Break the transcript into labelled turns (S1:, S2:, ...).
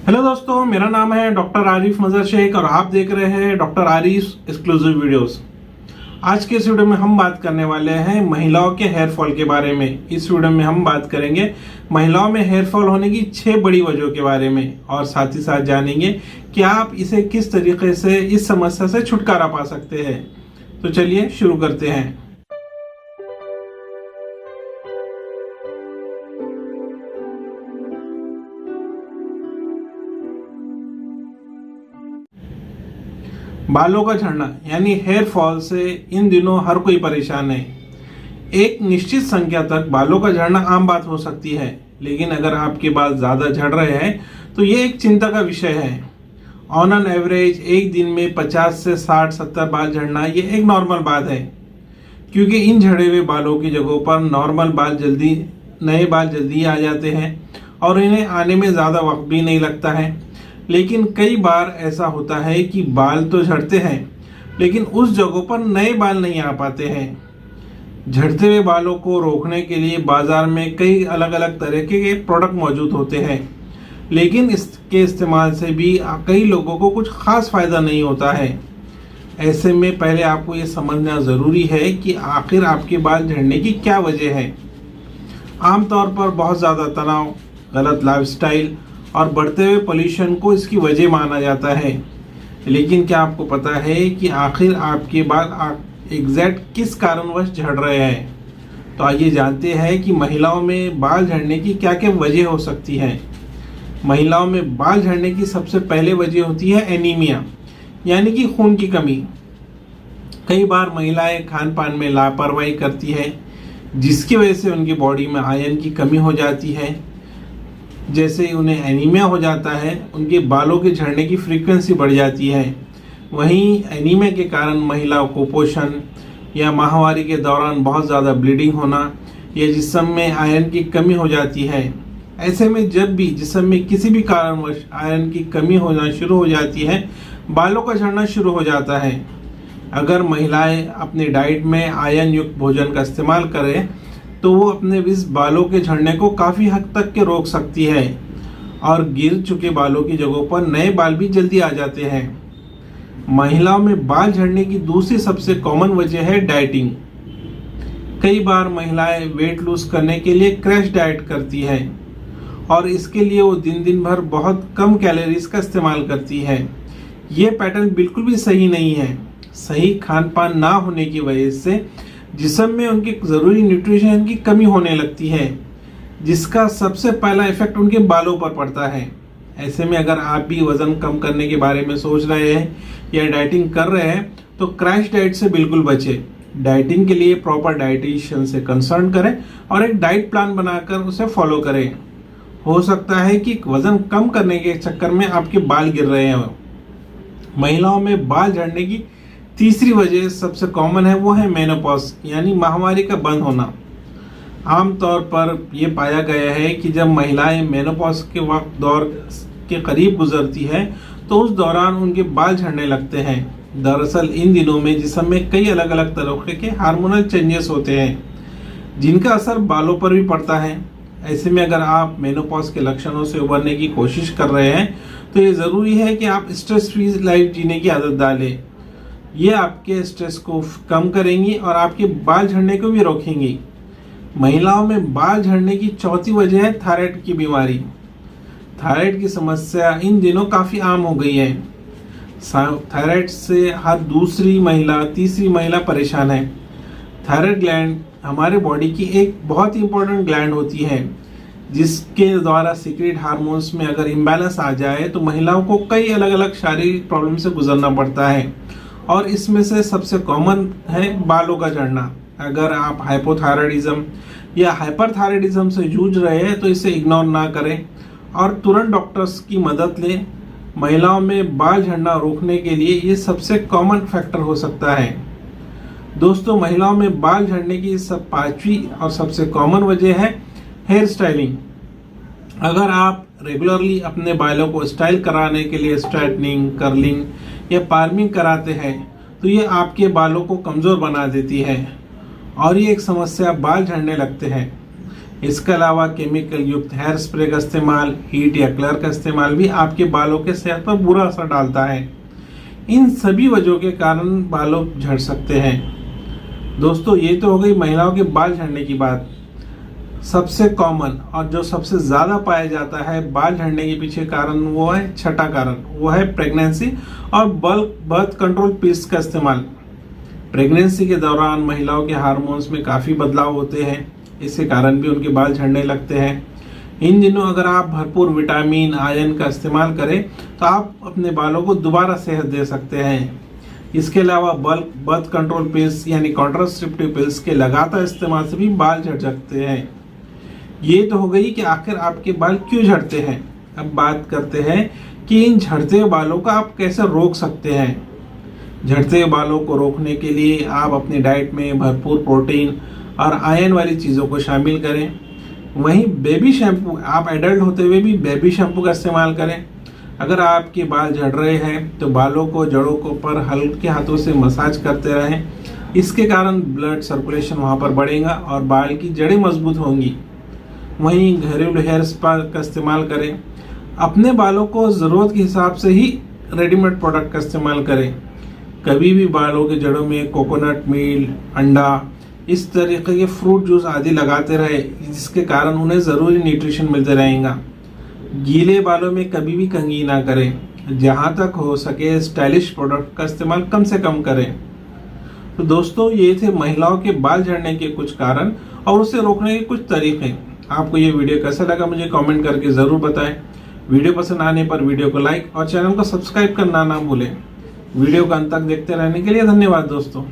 S1: Hello दोस्तों, मेरा नाम है डॉक्टर आरिफ मजहर शेख और आप देख रहे हैं डॉक्टर आरिफ एक्सक्लूसिव वीडियोस। आज के इस वीडियो में हम बात करने वाले हैं महिलाओं के हेयर फॉल के बारे में। इस वीडियो में हम बात करेंगे महिलाओं में हेयर फॉल होने की 6 बड़ी वजहों के बारे में और साथ ही साथ जानेंगे कि आप इसे किस तरीके से इस समस्या से छुटकारा पा सकते हैं। तो चलिए शुरू करते हैं। बालों का झड़ना यानी हेयर फॉल से इन दिनों हर कोई परेशान है। एक निश्चित संख्या तक बालों का झड़ना आम बात हो सकती है, लेकिन अगर आपके बाल ज्यादा झड़ रहे हैं तो ये एक चिंता का विषय है। ऑन एन एवरेज एक दिन में 50 से 60-70 बाल झड़ना ये एक नॉर्मल बात है, क्योंकि इन झड़े हुए बालों की जगहों पर नए बाल जल्दी आ जाते हैं और इन्हें आने में ज्यादा वक्त भी नहीं लगता है। लेकिन कई बार ऐसा होता है कि बाल तो झड़ते हैं लेकिन उस जगहों पर नए बाल नहीं आ पाते हैं। झड़ते हुए बालों को रोकने के लिए बाजार में कई अलग अलग तरह के प्रोडक्ट मौजूद होते हैं, लेकिन इसके इस्तेमाल से भी कई लोगों को कुछ खास फायदा नहीं होता है। ऐसे में पहले आपको ये समझना ज़रूरी है कि आखिर आपके बाल झड़ने की क्या वजह है। आमतौर पर बहुत ज़्यादा तनाव, गलत लाइफस्टाइल और बढ़ते हुए पोल्यूशन को इसकी वजह माना जाता है। लेकिन क्या आपको पता है कि आखिर आपके बाल एग्जैक्ट किस कारणवश झड़ रहे हैं? तो आइए जानते हैं कि महिलाओं में बाल झड़ने की क्या क्या वजह हो सकती है। महिलाओं में बाल झड़ने की सबसे पहले वजह होती है एनीमिया, यानी कि खून की कमी। कई बार महिलाएं खान पान में लापरवाही करती है, जिसकी वजह से उनकी बॉडी में आयरन की कमी हो जाती है। जैसे उन्हें एनीमिया हो जाता है, उनके बालों के झड़ने की फ्रीक्वेंसी बढ़ जाती है। वहीं एनीमिया के कारण महिलाओं को कुपोषण या माहवारी के दौरान बहुत ज़्यादा ब्लीडिंग होना या जिस्म में आयरन की कमी हो जाती है। ऐसे में जब भी जिस्म में किसी भी कारणवश आयरन की कमी होना शुरू हो जाती है, बालों का झड़ना शुरू हो जाता है। अगर महिलाएं अपने डाइट में आयरन युक्त भोजन का इस्तेमाल करें तो वो अपने इस बालों के झड़ने को काफ़ी हद तक के रोक सकती है और गिर चुके बालों की जगहों पर नए बाल भी जल्दी आ जाते हैं। महिलाओं में बाल झड़ने की दूसरी सबसे कॉमन वजह है डाइटिंग। कई बार महिलाएं वेट लूज करने के लिए क्रैश डाइट करती हैं और इसके लिए वो दिन भर बहुत कम कैलोरीज का इस्तेमाल करती है। ये पैटर्न बिल्कुल भी सही नहीं है। सही खान पान ना होने की वजह से जिस्म में उनके ज़रूरी न्यूट्रिशन की कमी होने लगती है, जिसका सबसे पहला इफेक्ट उनके बालों पर पड़ता है। ऐसे में अगर आप भी वज़न कम करने के बारे में सोच रहे हैं या डाइटिंग कर रहे हैं तो क्रैश डाइट से बिल्कुल बचें। डाइटिंग के लिए प्रॉपर डाइटिशियन से कंसल्ट करें और एक डाइट प्लान बनाकर उसे फॉलो करें। हो सकता है कि वज़न कम करने के चक्कर में आपके बाल गिर रहे हैं। महिलाओं में बाल झड़ने की तीसरी वजह सबसे कॉमन है, वो है मेनोपॉज यानी माहवारी का बंद होना। आमतौर पर यह पाया गया है कि जब महिलाएं मेनोपॉज के वक्त दौर के करीब गुजरती है तो उस दौरान उनके बाल झड़ने लगते हैं। दरअसल इन दिनों में जिस्म में कई अलग अलग तरह के हार्मोनल चेंजेस होते हैं, जिनका असर बालों पर भी पड़ता है। ऐसे में अगर आप मेनोपॉज के लक्षणों से उबरने की कोशिश कर रहे हैं तो ये ज़रूरी है कि आप स्ट्रेस फ्री लाइफ जीने की आदत डालें। ये आपके स्ट्रेस को कम करेंगी और आपके बाल झड़ने को भी रोकेंगी। महिलाओं में बाल झड़ने की चौथी वजह है थायराइड की बीमारी। थायराइड की समस्या इन दिनों काफ़ी आम हो गई है। थायराइड से हर दूसरी महिला, तीसरी महिला परेशान है। थायराइड ग्लैंड हमारे बॉडी की एक बहुत ही इंपॉर्टेंट ग्लैंड होती है, जिसके द्वारा सीक्रेट हार्मोन्स में अगर इम्बैलेंस आ जाए तो महिलाओं को कई अलग अलग शारीरिक प्रॉब्लम से गुजरना पड़ता है और इसमें से सबसे कॉमन है बालों का झड़ना। अगर आप हाइपोथायराइडिज्म या हाइपरथायराइडिज्म से जूझ रहे हैं तो इसे इग्नोर ना करें और तुरंत डॉक्टर्स की मदद लें। महिलाओं में बाल झड़ना रोकने के लिए ये सबसे कॉमन फैक्टर हो सकता है। दोस्तों, महिलाओं में बाल झड़ने की सब 5वीं और सबसे कॉमन वजह है हेयर स्टाइलिंग। अगर आप रेगुलरली अपने बालों को स्टाइल कराने के लिए स्ट्रेटनिंग, कर्लिंग या पार्मिंग कराते हैं तो ये आपके बालों को कमज़ोर बना देती है और ये एक समस्या बाल झड़ने लगते हैं। इसके अलावा केमिकल युक्त हेयर स्प्रे का इस्तेमाल, हीट या कलर का इस्तेमाल भी आपके बालों के सेहत पर बुरा असर डालता है। इन सभी वजहों के कारण बालों झड़ सकते हैं। दोस्तों, ये तो हो गई महिलाओं के बाल झड़ने की बात। सबसे कॉमन और जो सबसे ज़्यादा पाया जाता है बाल झड़ने के पीछे कारण, वो है छठा कारण, वो है प्रेगनेंसी और बर्थ कंट्रोल पिल्स का इस्तेमाल। प्रेगनेंसी के दौरान महिलाओं के हार्मोन्स में काफ़ी बदलाव होते हैं, इसके कारण भी उनके बाल झड़ने लगते हैं। इन दिनों अगर आप भरपूर विटामिन, आयरन का इस्तेमाल करें तो आप अपने बालों को दोबारा सेहत दे सकते हैं। इसके अलावा बर्थ कंट्रोल पिल्स यानी कॉन्ट्रासेप्टिव पिल्स के लगातार इस्तेमाल से भी बाल झड़ सकते हैं। ये तो हो गई कि आखिर आपके बाल क्यों झड़ते हैं। अब बात करते हैं कि इन झड़ते हुए बालों को आप कैसे रोक सकते हैं। झड़ते हुए बालों को रोकने के लिए आप अपनी डाइट में भरपूर प्रोटीन और आयरन वाली चीज़ों को शामिल करें। वहीं बेबी शैम्पू, आप एडल्ट होते हुए भी बेबी शैम्पू का इस्तेमाल करें। अगर आपके बाल झड़ रहे हैं तो बालों को जड़ों को पर हल्के हाथों से मसाज करते रहें। इसके कारण ब्लड सर्कुलेशन वहाँ पर बढ़ेगा और बाल की जड़ें मजबूत होंगी। वहीं घरेलू हेयर स्पा का इस्तेमाल करें। अपने बालों को ज़रूरत के हिसाब से ही रेडीमेड प्रोडक्ट का इस्तेमाल करें। कभी भी बालों के जड़ों में कोकोनट मील, अंडा, इस तरीके के फ्रूट जूस आदि लगाते रहे, जिसके कारण उन्हें ज़रूरी न्यूट्रिशन मिलते रहेगा। गीले बालों में कभी भी कंघी ना करें। जहाँ तक हो सके स्टाइलिश प्रोडक्ट का इस्तेमाल कम से कम करें। तो दोस्तों, ये थे महिलाओं के बाल झड़ने के कुछ कारण और उसे रोकने के कुछ तरीके। आपको ये वीडियो कैसा लगा मुझे कमेंट करके ज़रूर बताएं। वीडियो पसंद आने पर वीडियो को लाइक और चैनल को सब्सक्राइब करना ना भूलें। वीडियो को अंत तक देखते रहने के लिए धन्यवाद दोस्तों।